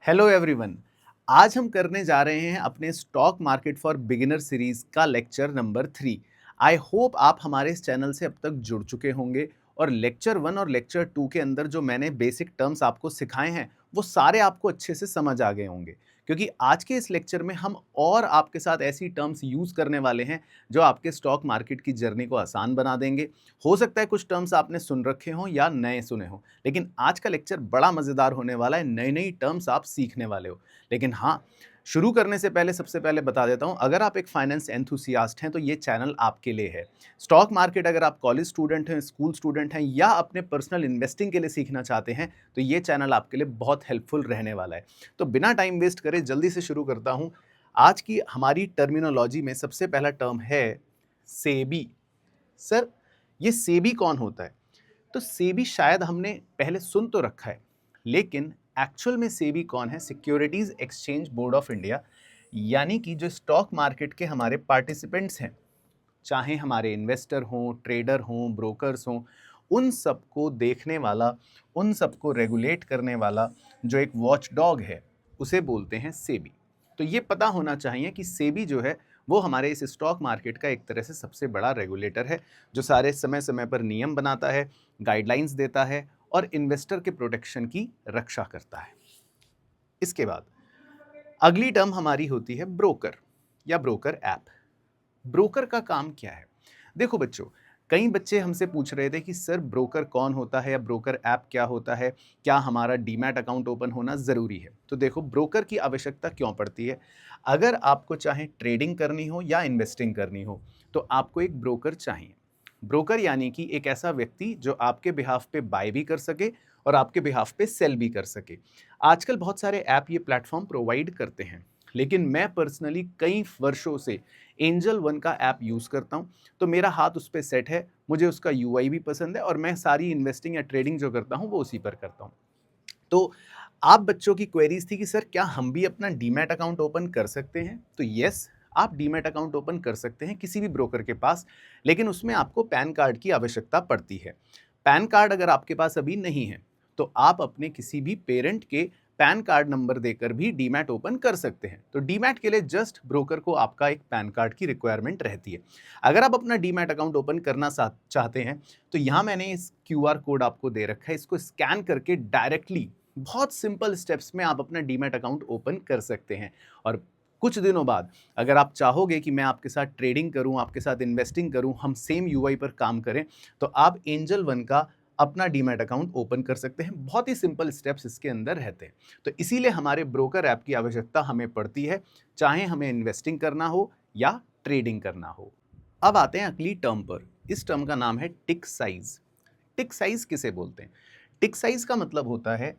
Hello everyone. आज हम करने जा रहे हैं अपने stock market for beginner series का लेक्चर नंबर 3। आई होप आप हमारे इस चैनल से अब तक जुड़ चुके होंगे और लेक्चर 1 और लेक्चर 2 के अंदर जो मैंने बेसिक टर्म्स आपको सिखाए हैं वो सारे आपको अच्छे से समझ आ गए होंगे, क्योंकि आज के इस लेक्चर में हम और आपके साथ ऐसी टर्म्स यूज करने वाले हैं जो आपके स्टॉक मार्केट की जर्नी को आसान बना देंगे। हो सकता है कुछ टर्म्स आपने सुन रखे हों या नए सुने हों, लेकिन आज का लेक्चर बड़ा मज़ेदार होने वाला है। नई नई टर्म्स आप सीखने वाले हो। लेकिन हाँ, शुरू करने से पहले सबसे पहले बता देता हूँ, अगर आप एक फाइनेंस एंथुसियास्ट हैं तो ये चैनल आपके लिए है। स्टॉक मार्केट अगर आप कॉलेज स्टूडेंट हैं, स्कूल स्टूडेंट हैं या अपने पर्सनल इन्वेस्टिंग के लिए सीखना चाहते हैं तो ये चैनल आपके लिए बहुत हेल्पफुल रहने वाला है। तो बिना टाइम वेस्ट करे जल्दी से शुरू करता हूँ। आज की हमारी टर्मिनोलॉजी में सबसे पहला टर्म है सेबी। सर, ये सेबी कौन होता है? तो सेबी शायद हमने पहले सुन तो रखा है, लेकिन एक्चुअल में सेबी कौन है? Securities exchange board of India, यानी कि जो स्टॉक मार्केट के हमारे पार्टिसिपेंट्स हैं, चाहे हमारे इन्वेस्टर हों, ट्रेडर हों, ब्रोकर्स हों, उन सबको देखने वाला, उन सबको रेगुलेट करने वाला जो एक वॉच डॉग है, उसे बोलते हैं सेबी। तो ये पता होना चाहिए कि सेबी जो है वो हमारे इस स्टॉक मार्केट का एक तरह से सबसे बड़ा रेगुलेटर है, जो सारे समय समय पर नियम बनाता है, गाइडलाइंस देता है और इन्वेस्टर के प्रोटेक्शन की रक्षा करता है। इसके बाद अगली टर्म हमारी होती है ब्रोकर या ब्रोकर ऐप। ब्रोकर का काम क्या है? देखो बच्चों, कई बच्चे हमसे पूछ रहे थे कि सर ब्रोकर कौन होता है या ब्रोकर ऐप क्या होता है, क्या हमारा डीमैट अकाउंट ओपन होना ज़रूरी है? तो देखो, ब्रोकर की आवश्यकता क्यों पड़ती है? अगर आपको चाहे ट्रेडिंग करनी हो या इन्वेस्टिंग करनी हो तो आपको एक ब्रोकर चाहिए। ब्रोकर यानी कि एक ऐसा व्यक्ति जो आपके बिहाफ पे बाय भी कर सके और आपके बिहाफ पे सेल भी कर सके। आजकल बहुत सारे ऐप ये प्लेटफॉर्म प्रोवाइड करते हैं, लेकिन मैं पर्सनली कई वर्षों से एंजल वन का ऐप यूज़ करता हूँ, तो मेरा हाथ उस पे सेट है। मुझे उसका यूआई भी पसंद है और मैं सारी इन्वेस्टिंग या ट्रेडिंग जो करता हूँ वो उसी पर करता हूँ। तो आप बच्चों की क्वेरीज थी कि सर क्या हम भी अपना डीमैट अकाउंट ओपन कर सकते हैं? तो यस, आप डीमैट अकाउंट ओपन कर सकते हैं किसी भी ब्रोकर के पास, लेकिन उसमें आपको पैन कार्ड की आवश्यकता पड़ती है। पैन कार्ड अगर आपके पास अभी नहीं है तो आप अपने किसी भी पेरेंट के पैन कार्ड नंबर देकर भी डीमैट ओपन कर सकते हैं। तो डीमैट के लिए जस्ट ब्रोकर को आपका एक पैन कार्ड की रिक्वायरमेंट रहती है। अगर आप अपना डीमैट अकाउंट ओपन करना चाहते हैं तो यहाँ मैंने इस क्यूआर कोड आपको दे रखा है, इसको स्कैन करके डायरेक्टली बहुत सिंपल स्टेप्स में आप अपना डीमैट अकाउंट ओपन कर सकते हैं। और कुछ दिनों बाद अगर आप चाहोगे कि मैं आपके साथ ट्रेडिंग करूं, आपके साथ इन्वेस्टिंग करूं, हम सेम यूआई पर काम करें, तो आप एंजल वन का अपना डीमैट अकाउंट ओपन कर सकते हैं। बहुत ही सिंपल स्टेप्स इसके अंदर रहते हैं। तो इसीलिए हमारे ब्रोकर ऐप की आवश्यकता हमें पड़ती है, चाहे हमें इन्वेस्टिंग करना हो या ट्रेडिंग करना हो। अब आते हैं अगली टर्म पर। इस टर्म का नाम है टिक साइज। टिक साइज किसे बोलते हैं? टिक साइज का मतलब होता है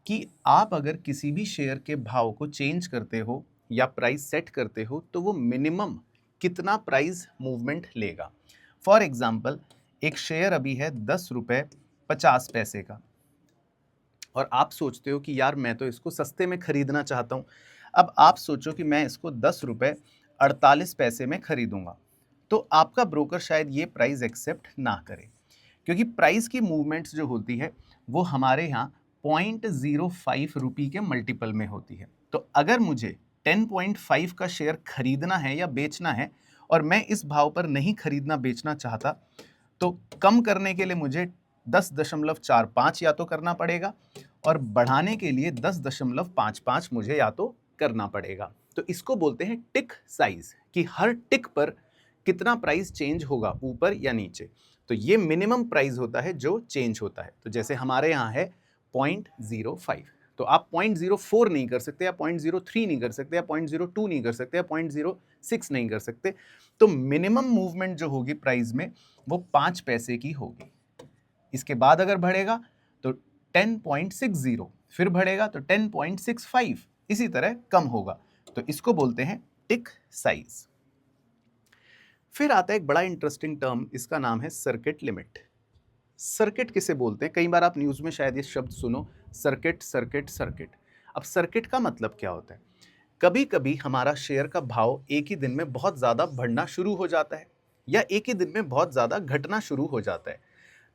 कि आप अगर किसी भी शेयर के भाव को चेंज करते हो या प्राइस सेट करते हो तो वो मिनिमम कितना प्राइस मूवमेंट लेगा। फॉर एग्जाम्पल, एक शेयर अभी है 10 रुपये 50 पैसे का और आप सोचते हो कि यार मैं तो इसको सस्ते में खरीदना चाहता हूँ। अब आप सोचो कि मैं इसको 10 रुपये 48 पैसे में खरीदूंगा, तो आपका ब्रोकर शायद ये प्राइस एक्सेप्ट ना करे, क्योंकि प्राइस की मूवमेंट्स जो होती है वो हमारे यहाँ 0.05 रुपये के मल्टीपल में होती है। तो अगर मुझे 10.5 का शेयर खरीदना है या बेचना है और मैं इस भाव पर नहीं खरीदना बेचना चाहता, तो कम करने के लिए मुझे 10.45 या तो करना पड़ेगा और बढ़ाने के लिए 10.55 मुझे या तो करना पड़ेगा। तो इसको बोलते हैं टिक साइज, कि हर टिक पर कितना प्राइस चेंज होगा, ऊपर या नीचे। तो ये मिनिमम प्राइस होता है जो चेंज होता है। तो जैसे हमारे यहाँ है 0.05, तो आप 0.04 नहीं कर सकते या 0.03 नहीं कर सकते या 0.02 नहीं कर सकते या 0.06 नहीं कर सकते। तो मिनिमम मूवमेंट जो होगी प्राइस में वो 5 पैसे की होगी। इसके बाद अगर बढ़ेगा तो 10.60, फिर बढ़ेगा तो 10.65, इसी तरह कम होगा। तो इसको बोलते हैं टिक साइज। फिर आता है एक बड़ा इंटरेस्टिंग टर्म, इसका नाम है सर्किट लिमिट। सर्किट किसे बोलते हैं? कई बार आप न्यूज़ में शायद ये शब्द सुनो, सर्किट सर्किट सर्किट। अब सर्किट का मतलब क्या होता है? कभी कभी हमारा शेयर का भाव एक ही दिन में बहुत ज़्यादा बढ़ना शुरू हो जाता है या एक ही दिन में बहुत ज़्यादा घटना शुरू हो जाता है।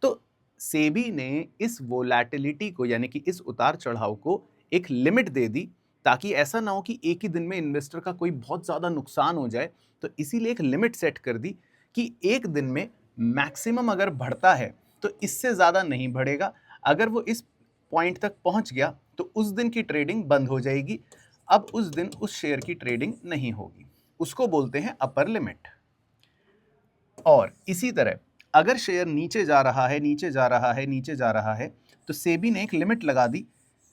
तो सेबी ने इस वोलैटिलिटी को, यानी कि इस उतार चढ़ाव को एक लिमिट दे दी ताकि ऐसा ना हो कि एक ही दिन में इन्वेस्टर का कोई बहुत ज़्यादा नुकसान हो जाए। तो इसीलिए एक लिमिट सेट कर दी कि एक दिन में मैक्सिमम अगर बढ़ता है तो इससे ज़्यादा नहीं बढ़ेगा। अगर वो इस पॉइंट तक पहुंच गया तो उस दिन की ट्रेडिंग बंद हो जाएगी। अब उस दिन उस शेयर की ट्रेडिंग नहीं होगी। उसको बोलते हैं अपर लिमिट। और इसी तरह अगर शेयर नीचे जा रहा है, नीचे जा रहा है, नीचे जा रहा है, तो सेबी ने एक लिमिट लगा दी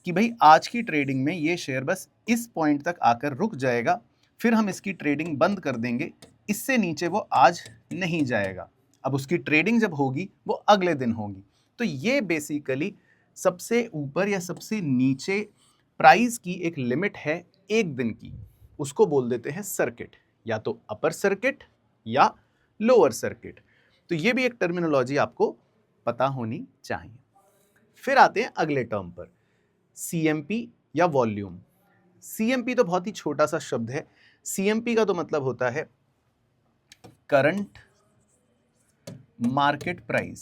कि भाई आज की ट्रेडिंग में ये शेयर बस इस पॉइंट तक आकर रुक जाएगा, फिर हम इसकी ट्रेडिंग बंद कर देंगे, इससे नीचे वो आज नहीं जाएगा। अब उसकी ट्रेडिंग जब होगी वो अगले दिन होगी। तो ये बेसिकली सबसे ऊपर या सबसे नीचे प्राइस की एक लिमिट है एक दिन की, उसको बोल देते हैं सर्किट, या तो अपर सर्किट या लोअर सर्किट। तो ये भी एक टर्मिनोलॉजी आपको पता होनी चाहिए। फिर आते हैं अगले टर्म पर, सीएमपी या वॉल्यूम। सीएमपी तो बहुत ही छोटा सा शब्द है। सीएमपी का तो मतलब होता है करंट मार्केट प्राइस,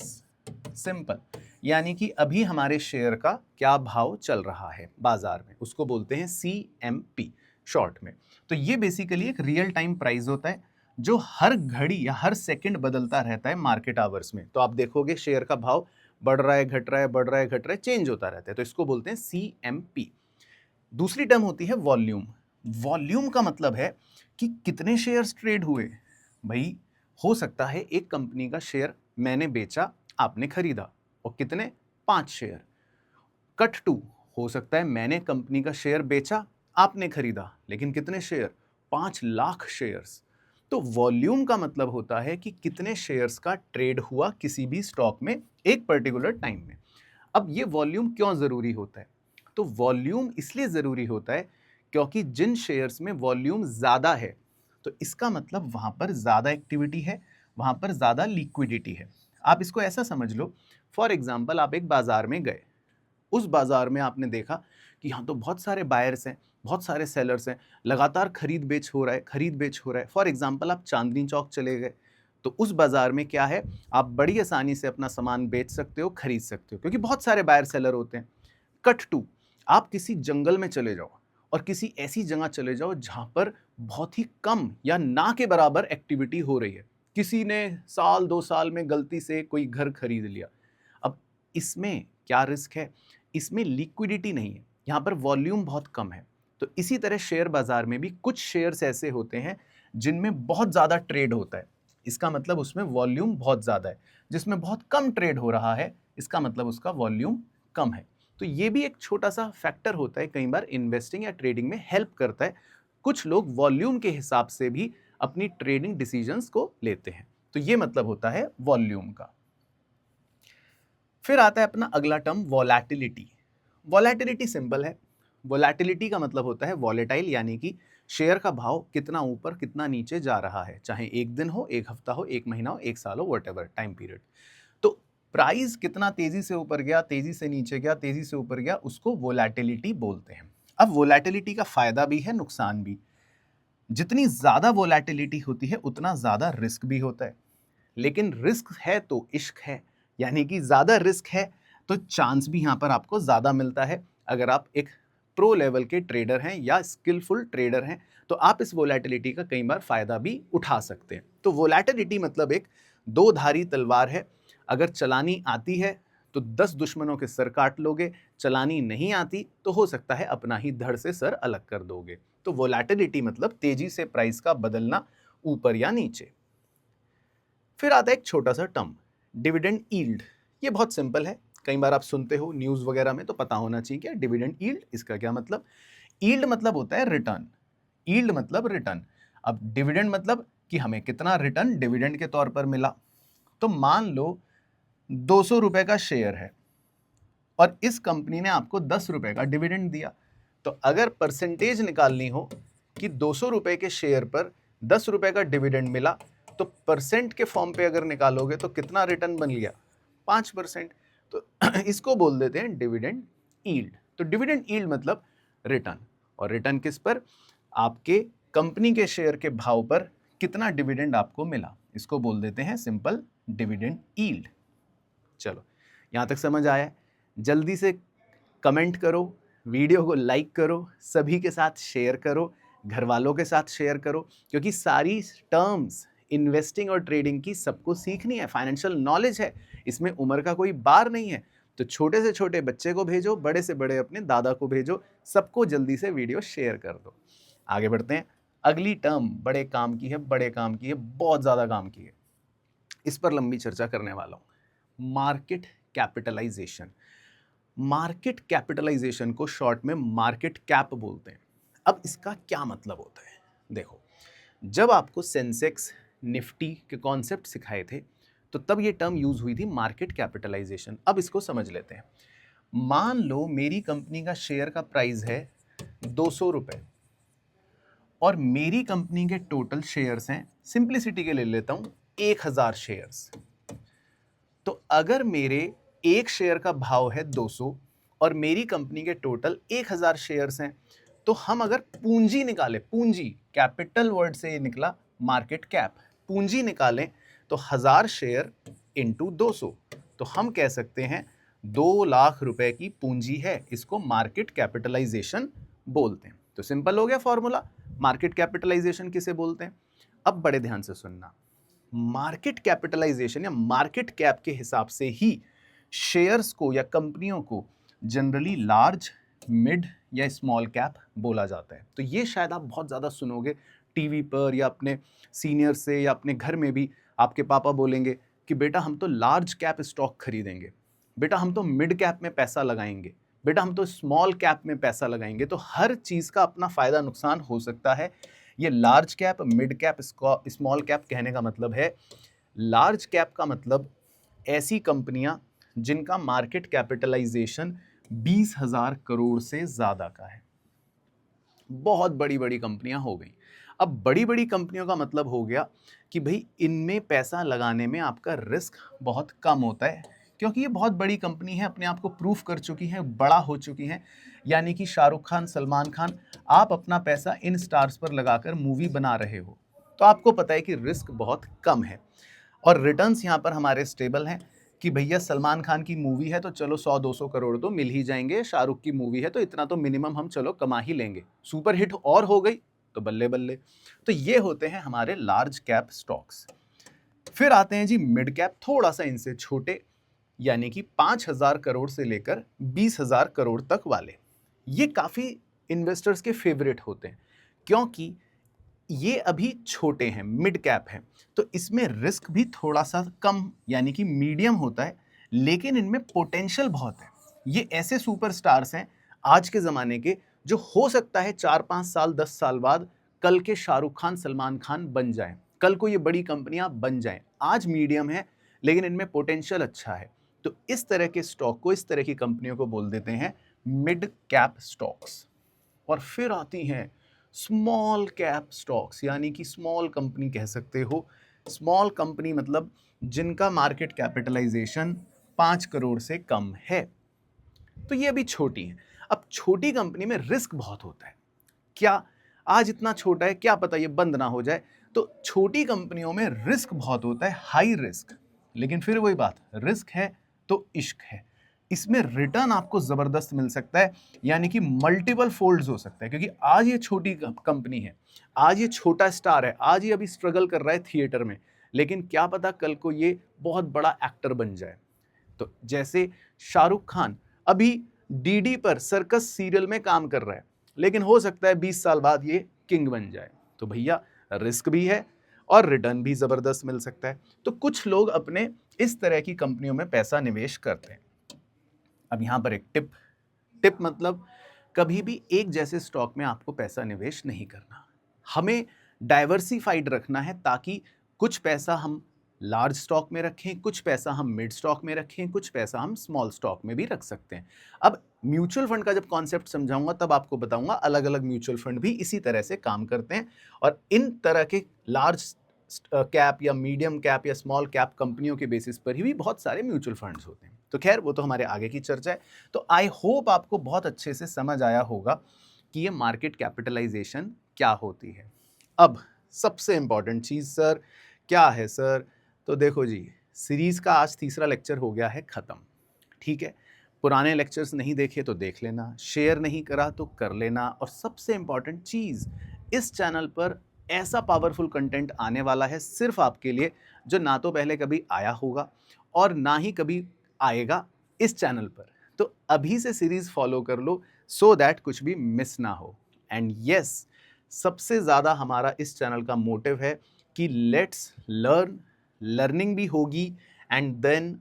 सिंपल, यानी कि अभी हमारे शेयर का क्या भाव चल रहा है बाजार में, उसको बोलते हैं सीएमपी शॉर्ट में। तो ये बेसिकली एक रियल टाइम प्राइस होता है जो हर घड़ी या हर सेकंड बदलता रहता है मार्केट आवर्स में। तो आप देखोगे शेयर का भाव बढ़ रहा है, घट रहा है, बढ़ रहा है, घट रहा है, चेंज होता रहता है, तो इसको बोलते हैं सीएमपी। दूसरी टर्म होती है वॉल्यूम। वॉल्यूम का मतलब है कि कितने शेयर्स ट्रेड हुए। भाई हो सकता है एक कंपनी का शेयर मैंने बेचा, आपने खरीदा, और कितने, 5 शेयर। कट टू, हो सकता है मैंने कंपनी का शेयर बेचा, आपने खरीदा, लेकिन कितने शेयर, 5 लाख शेयर्स। तो वॉल्यूम का मतलब होता है कि कितने शेयर्स का ट्रेड हुआ किसी भी स्टॉक में एक पर्टिकुलर टाइम में। अब ये वॉल्यूम क्यों जरूरी होता है? तो वॉल्यूम इसलिए जरूरी होता है क्योंकि जिन शेयर्स में वॉल्यूम ज्यादा है तो इसका मतलब वहां पर ज्यादा एक्टिविटी है, वहां पर ज्यादा लिक्विडिटी है। आप इसको ऐसा समझ लो, फॉर एग्जाम्पल आप एक बाजार में गए, उस बाजार में आपने देखा कि यहाँ तो बहुत सारे बायर्स हैं, बहुत सारे सेलर्स हैं, लगातार खरीद बेच हो रहा है, खरीद बेच हो रहा है। फॉर एग्जाम्पल आप चांदनी चौक चले गए, तो उस बाजार में क्या है, आप बड़ी आसानी से अपना सामान बेच सकते हो, खरीद सकते हो, क्योंकि बहुत सारे बायर सेलर होते हैं। कट टू, आप किसी जंगल में चले जाओ और किसी ऐसी जगह चले जाओ जहां पर बहुत ही कम या ना के बराबर एक्टिविटी हो रही है, किसी ने साल 2 साल में गलती से कोई घर खरीद लिया। अब इसमें क्या रिस्क है, इसमें लिक्विडिटी नहीं है, यहाँ पर वॉल्यूम बहुत कम है। तो इसी तरह शेयर बाजार में भी कुछ शेयर्स ऐसे होते हैं जिनमें बहुत ज़्यादा ट्रेड होता है, इसका मतलब उसमें वॉल्यूम बहुत ज़्यादा है। जिसमें बहुत कम ट्रेड हो रहा है, इसका मतलब उसका वॉल्यूम कम है। तो ये भी एक छोटा सा फैक्टर होता है, कई बार इन्वेस्टिंग या ट्रेडिंग में हेल्प करता है। कुछ लोग वॉल्यूम के हिसाब से भी अपनी ट्रेडिंग डिसीजंस को लेते हैं। तो ये मतलब होता है वॉल्यूम का। फिर आता है अपना अगला टर्म वोलैटिलिटी। वोलैटिलिटी सिंपल है। वोलैटिलिटी का मतलब होता है वॉलेटाइल, यानी कि शेयर का भाव कितना ऊपर कितना नीचे जा रहा है, चाहे एक दिन हो, एक हफ्ता हो, एक महीना हो, एक साल हो, व्हाटएवर टाइम पीरियड। तो प्राइस कितना तेजी से ऊपर गया, तेजी से नीचे गया, तेजी से ऊपर गया, उसको वोलैटिलिटी बोलते हैं। अब वोलैटिलिटी का फायदा भी है, नुकसान भी। जितनी ज्यादा वोलैटिलिटी होती है उतना ज्यादा रिस्क भी होता है, लेकिन रिस्क है तो इश्क है, यानी कि ज्यादा रिस्क है तो चांस भी यहां पर आपको ज्यादा मिलता है। अगर आप एक प्रो लेवल के ट्रेडर हैं या स्किलफुल ट्रेडर हैं तो आप इस वोलैटिलिटी का कई बार फायदा भी उठा सकते हैं। तो वोलैटिलिटी मतलब एक दो धारी तलवार है, अगर चलानी आती है तो 10 दुश्मनों के सर काट लोगे, चलानी नहीं आती तो हो सकता है अपना ही धड़ से सर अलग कर दोगे। तो वोलैटिलिटी मतलब तेजी से प्राइस का बदलना ऊपर या नीचे। फिर आता है एक छोटा सा टर्म, डिविडेंड यील्ड। ये बहुत सिंपल है, कई बार आप सुनते हो न्यूज़ वगैरह में, तो पता होना चाहिए क्या डिविडेंड यील्ड, इसका क्या मतलब। यील्ड मतलब होता है रिटर्न, यील्ड मतलब रिटर्न। अब डिविडेंड मतलब कि हमें कितना रिटर्न डिविडेंड के तौर पर मिला। तो मान लो 200 रुपए का शेयर है और इस कंपनी ने आपको 10 रुपए का डिविडेंड दिया, तो अगर परसेंटेज निकालनी हो कि 200 रुपए के शेयर पर 10 रुपए का डिविडेंड मिला, तो परसेंट के फॉर्म पे अगर निकालोगे तो कितना रिटर्न बन गया, 5%। तो इसको बोल देते हैं डिविडेंड यील्ड। तो डिविडेंड यील्ड मतलब रिटर्न, और रिटर्न किस पर, आपके कंपनी के शेयर के भाव पर कितना डिविडेंड आपको मिला, इसको बोल देते हैं सिंपल डिविडेंड यील्ड। चलो, यहां तक समझ आया? जल्दी से कमेंट करो, वीडियो को लाइक करो, सभी के साथ शेयर करो, घर वालों के साथ शेयर करो, क्योंकि सारी टर्म्स इन्वेस्टिंग और ट्रेडिंग की सबको सीखनी है, फाइनेंशियल नॉलेज है, इसमें उम्र का कोई बार नहीं है। तो छोटे से छोटे बच्चे को भेजो, बड़े से बड़े अपने दादा को भेजो, सबको जल्दी से वीडियो शेयर कर दो। आगे बढ़ते हैं। अगली टर्म बड़े काम की है, बड़े काम की है, बहुत ज़्यादा काम की है, इस पर लंबी चर्चा करने वाला हूँ। Market capitalization. मार्केट कैपिटलाइजेशन को शॉर्ट में मार्केट कैप बोलते हैं। अब इसका क्या मतलब होता है? देखो, जब आपको सेंसेक्स निफ्टी के कॉन्सेप्ट सिखाए थे तो तब ये टर्म यूज हुई थी, मार्केट कैपिटलाइजेशन। अब इसको समझ लेते हैं। मान लो मेरी कंपनी का शेयर का प्राइस है 200 रुपए और मेरी कंपनी के टोटल शेयर्स हैं, सिंप्लिसिटी के ले लेता हूं, 1000 शेयर्स। तो अगर मेरे एक शेयर का भाव है 200 और मेरी कंपनी के टोटल 1000 शेयर्स हैं, तो हम अगर पूंजी निकालें, पूंजी कैपिटल वर्ड से निकला मार्केट कैप, पूंजी निकालें तो 1000 शेयर इंटू 200, तो हम कह सकते हैं 2 लाख रुपए की पूंजी है। इसको मार्केट कैपिटलाइजेशन बोलते हैं। तो सिंपल हो गया फॉर्मूला, मार्केट कैपिटलाइजेशन किसे बोलते हैं। अब बड़े ध्यान से सुनना, मार्केट कैपिटलाइजेशन या मार्केट कैप के हिसाब से ही शेयर्स को या कंपनियों को जनरली लार्ज, मिड या स्मॉल कैप बोला जाता है। तो ये शायद आप बहुत ज़्यादा सुनोगे टीवी पर या अपने सीनियर से या अपने घर में भी आपके पापा बोलेंगे कि बेटा हम तो लार्ज कैप स्टॉक खरीदेंगे, बेटा हम तो मिड कैप में पैसा लगाएंगे, बेटा हम तो स्मॉल कैप में पैसा लगाएंगे। तो हर चीज़ का अपना फ़ायदा नुकसान हो सकता है। ये large cap, mid cap, small cap कहने का मतलब है, लार्ज कैप का मतलब ऐसी कंपनियां जिनका मार्केट कैपिटलाइजेशन 20,000 करोड़ से ज़्यादा का है। बहुत बड़ी बड़ी कंपनियां हो गई। अब बड़ी बड़ी कंपनियों का मतलब हो गया कि भाई इनमें पैसा लगाने में आपका रिस्क बहुत कम होता है, क्योंकि ये बहुत बड़ी कंपनी है, अपने आप को प्रूफ कर चुकी है, बड़ा हो चुकी है। यानी कि शाहरुख खान, सलमान खान, आप अपना पैसा इन स्टार्स पर लगाकर मूवी बना रहे हो, तो आपको पता है कि रिस्क बहुत कम है और रिटर्न्स यहाँ पर हमारे स्टेबल हैं कि भैया सलमान खान की मूवी है तो चलो 100-200 करोड़ तो मिल ही जाएंगे, शाहरुख की मूवी है तो इतना तो मिनिमम हम चलो कमा ही लेंगे, सुपर हिट और हो गई तो बल्ले बल्ले। तो ये होते हैं हमारे लार्ज कैप स्टॉक्स। फिर आते हैं जी मिड कैप, थोड़ा सा इनसे छोटे, यानी कि 5,000 करोड़ से लेकर 20,000 करोड़ तक वाले। ये काफ़ी इन्वेस्टर्स के फेवरेट होते हैं क्योंकि ये अभी छोटे हैं, मिड कैप हैं, तो इसमें रिस्क भी थोड़ा सा कम यानी कि मीडियम होता है, लेकिन इनमें पोटेंशियल बहुत है। ये ऐसे सुपरस्टार्स हैं आज के ज़माने के जो हो सकता है 4-5 साल, 10 साल बाद कल के शाहरुख खान, सलमान खान बन जाएं, कल को ये बड़ी कंपनियां बन जाएं। आज मीडियम है लेकिन इनमें पोटेंशियल अच्छा है। तो इस तरह के स्टॉक को, इस तरह की कंपनियों को बोल देते हैं मिड कैप स्टॉक्स। और फिर आती हैं स्मॉल कैप स्टॉक्स, यानी कि स्मॉल कंपनी कह सकते हो। स्मॉल कंपनी मतलब जिनका मार्केट कैपिटलाइजेशन 5 करोड़ से कम है, तो ये अभी छोटी है। अब छोटी कंपनी में रिस्क बहुत होता है। क्या आज इतना छोटा है, क्या पता ये बंद ना हो जाए। तो छोटी कंपनियों में रिस्क बहुत होता है, हाई रिस्क। लेकिन फिर वही बात, रिस्क है तो इश्क है। इसमें रिटर्न आपको जबरदस्त मिल सकता है, यानी कि मल्टीपल फोल्ड्स हो सकता है, क्योंकि आज ये छोटी कंपनी है, आज ये छोटा स्टार है, आज ये अभी स्ट्रगल कर रहा है थिएटर में, लेकिन क्या पता कल को ये बहुत बड़ा एक्टर बन जाए। तो जैसे शाहरुख खान अभी डीडी पर सर्कस सीरियल में काम कर रहा है, लेकिन हो सकता है 20 साल बाद ये किंग बन जाए। तो भैया रिस्क भी है और रिटर्न भी जबरदस्त मिल सकता है। तो कुछ लोग अपने इस तरह की कंपनियों में पैसा निवेश करते हैं। अब यहां पर एक टिप, टिप मतलब कभी भी एक जैसे स्टॉक में आपको पैसा निवेश नहीं करना, हमें डाइवर्सिफाइड रखना है, ताकि कुछ पैसा हम लार्ज स्टॉक में रखें, कुछ पैसा हम मिड स्टॉक में रखें, कुछ पैसा हम स्मॉल स्टॉक में भी रख सकते हैं। अब म्यूचुअल फंड का जब कॉन्सेप्ट समझाऊंगा तब आपको बताऊंगा, अलग अलग म्यूचुअल फंड भी इसी तरह से काम करते हैं और इन तरह के लार्ज कैप या मीडियम कैप या स्मॉल कैप कंपनियों के बेसिस पर ही भी बहुत सारे म्यूचुअल फंड्स होते हैं। तो खैर वो तो हमारे आगे की चर्चा है। तो आई होप आपको बहुत अच्छे से समझ आया होगा कि ये मार्केट कैपिटलाइजेशन क्या होती है। अब सबसे इंपॉर्टेंट चीज सर क्या है सर? तो देखो जी, सीरीज का आज तीसरा लेक्चर हो गया है खत्म, ठीक है। पुराने लेक्चर्स नहीं देखे तो देख लेना, शेयर नहीं करा तो कर लेना, और सबसे इम्पॉर्टेंट चीज़, इस चैनल पर ऐसा पावरफुल कंटेंट आने वाला है सिर्फ आपके लिए, जो ना तो पहले कभी आया होगा और ना ही कभी आएगा इस चैनल पर। तो अभी से सीरीज फॉलो कर लो सो दैट कुछ भी मिस ना हो। एंड यस, सबसे ज़्यादा हमारा इस चैनल का मोटिव है कि लेट्स लर्न, लर्निंग भी होगी एंड देन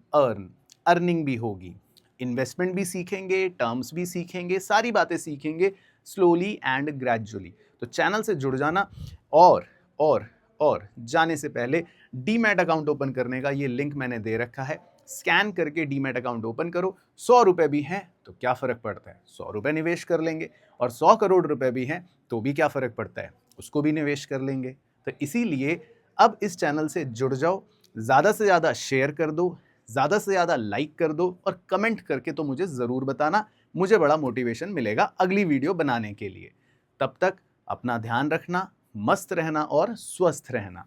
अर्निंग भी होगी। इन्वेस्टमेंट भी सीखेंगे, टर्म्स भी सीखेंगे, सारी बातें सीखेंगे स्लोली एंड ग्रेजुअली। तो चैनल से जुड़ जाना, और और और जाने से पहले डीमैट अकाउंट ओपन करने का ये लिंक मैंने दे रखा है, स्कैन करके डीमैट अकाउंट ओपन करो। 100 रुपए भी हैं तो क्या फ़र्क पड़ता है, 100 रुपए निवेश कर लेंगे, और 100 करोड़ रुपए भी हैं तो भी क्या फ़र्क पड़ता है, उसको भी निवेश कर लेंगे। तो इसीलिए अब इस चैनल से जुड़ जाओ, ज़्यादा से ज़्यादा शेयर कर दो, ज़्यादा से ज़्यादा लाइक कर दो, और कमेंट करके तो मुझे ज़रूर बताना, मुझे बड़ा मोटिवेशन मिलेगा अगली वीडियो बनाने के लिए। तब तक अपना ध्यान रखना, मस्त रहना और स्वस्थ रहना।